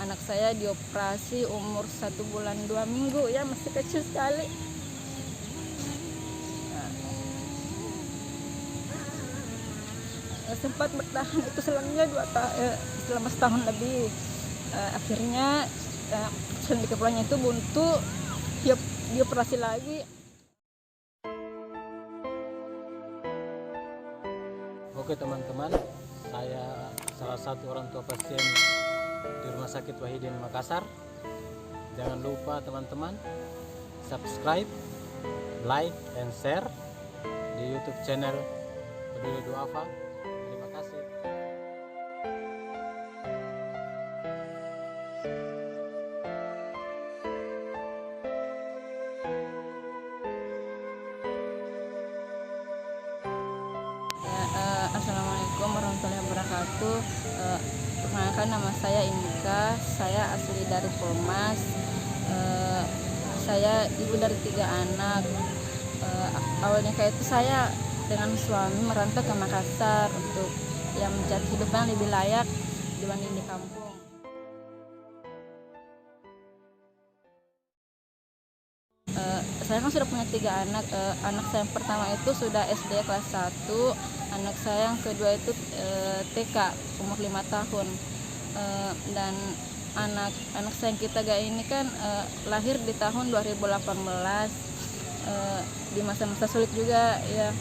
anak saya dioperasi umur 1 bulan 2 minggu, ya masih kecil sekali. Sempat bertahan itu selama setahun lebih. Akhirnya sendi kepalanya itu buntu, dia dioperasi lagi. Oke teman-teman, saya salah satu orang tua pasien di Rumah Sakit Wahidin Makassar. Jangan lupa teman-teman subscribe, like, and share di YouTube channel Peduli Duafa. Terima kasih. Assalamualaikum warahmatullahi wabarakatuh. Perkenalkan, nama saya Inka, saya asli dari Polmas. Saya ibu dari 3 anak. Awalnya kayak itu saya dengan suami merantau ke Makassar untuk yang mencari hidup yang lebih layak dibanding di kampung. Saya kan sudah punya 3 anak. Anak saya yang pertama itu sudah SD kelas 1, anak saya yang kedua itu TK umur 5 tahun, dan anak saya yang ketiga ini kan lahir di tahun 2018, di masa-masa sulit juga ya.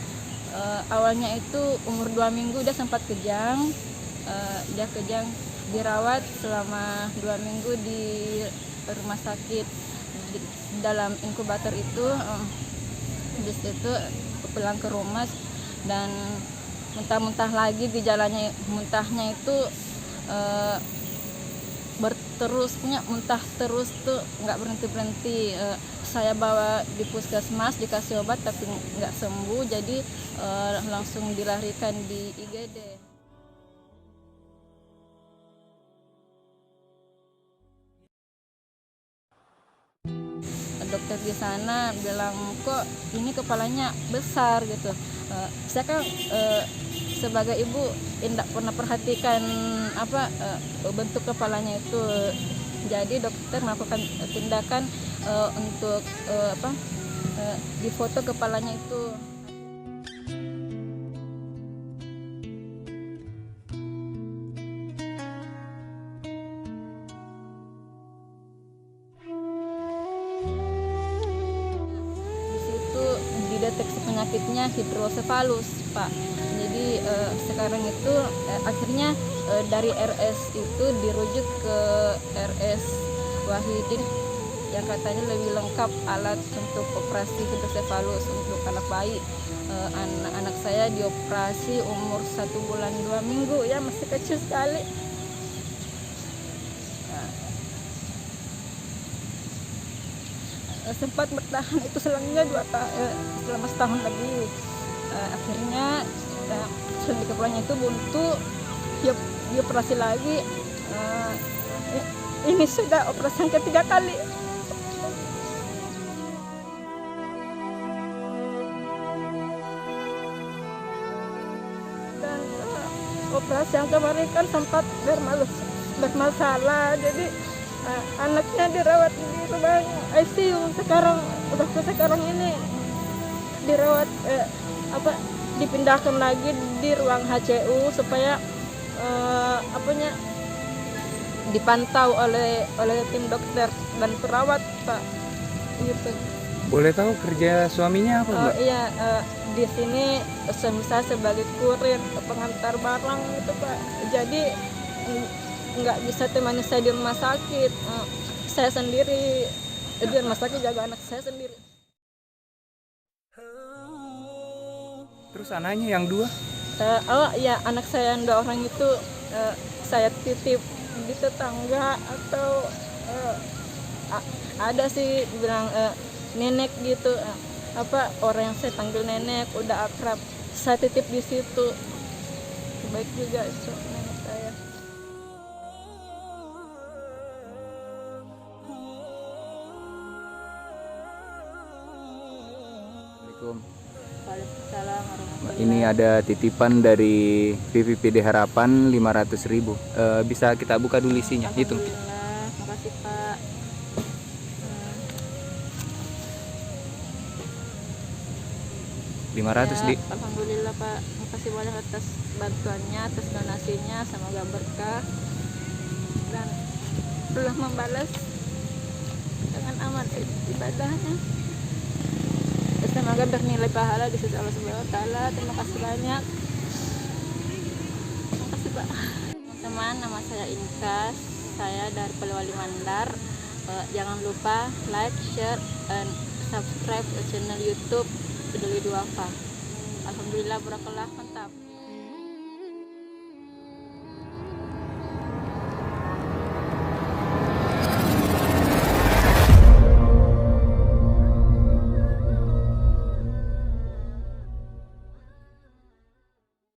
Awalnya itu umur 2 minggu dia sempat kejang, dirawat selama 2 minggu di rumah sakit. Dalam inkubator itu, habis itu pulang ke rumah dan muntah-muntah lagi, gejalanya muntahnya itu muntah terus tuh, nggak berhenti. Saya bawa di puskesmas, dikasih obat tapi nggak sembuh, jadi langsung dilarikan di IGD. Dokter di sana bilang, kok ini kepalanya besar gitu. Saya kan sebagai ibu tidak pernah perhatikan bentuk kepalanya itu. Jadi dokter melakukan tindakan untuk difoto kepalanya itu. Dideteksi penyakitnya hidrosefalus, Pak. Jadi sekarang itu akhirnya dari RS itu dirujuk ke RS Wahidin yang katanya lebih lengkap alat untuk operasi hidrosefalus untuk anak bayi. Anak saya dioperasi umur 1 bulan 2 minggu, ya masih kecil sekali. Sempat bertahan itu selama setahun lebih. Akhirnya sendi kepalanya itu buntu, dia dioperasi lagi. Ini sudah operasi yang ketiga kali. Dan operasi yang kemarin kan sempat bermasalah, jadi anaknya dirawat di ruang ICU. Sekarang ini dirawat dipindahkan lagi di ruang HCU supaya dipantau oleh tim dokter dan perawat, Pak. Gitu. Boleh tahu kerja suaminya apa, Mbak? Iya, di sini saya sebagai kurir pengantar barang itu, Pak. Jadi nggak bisa temani saya di rumah sakit. Saya sendiri di rumah sakit jaga anak saya sendiri. Terus anaknya yang 2? Iya, anak saya yang 2 orang itu saya titip di tetangga atau ada sih bilang nenek gitu, orang yang saya panggil nenek udah akrab, saya titip di situ. Baik juga itu nenek saya. Waalaikumsalam warahmatullahi. Ini ada titipan dari PPPD Harapan 500.000. Bisa kita buka dulu isinya, hitung. Alhamdulillah, Makasih Pak. 500 di. Alhamdulillah Pak, makasih banyak atas bantuannya, atas donasinya, semoga berkah dan Allah membalas dengan aman ibadahnya. Semoga bernilai pahala di sisi Allah Subhanahu wa taala. Terima kasih banyak. Terima kasih Pak. Teman-teman, nama saya Inkas. Saya dari Polewali Mandar. Jangan lupa like, share, and subscribe channel YouTube Peduli Duafa. Alhamdulillah, barakallah, mantap.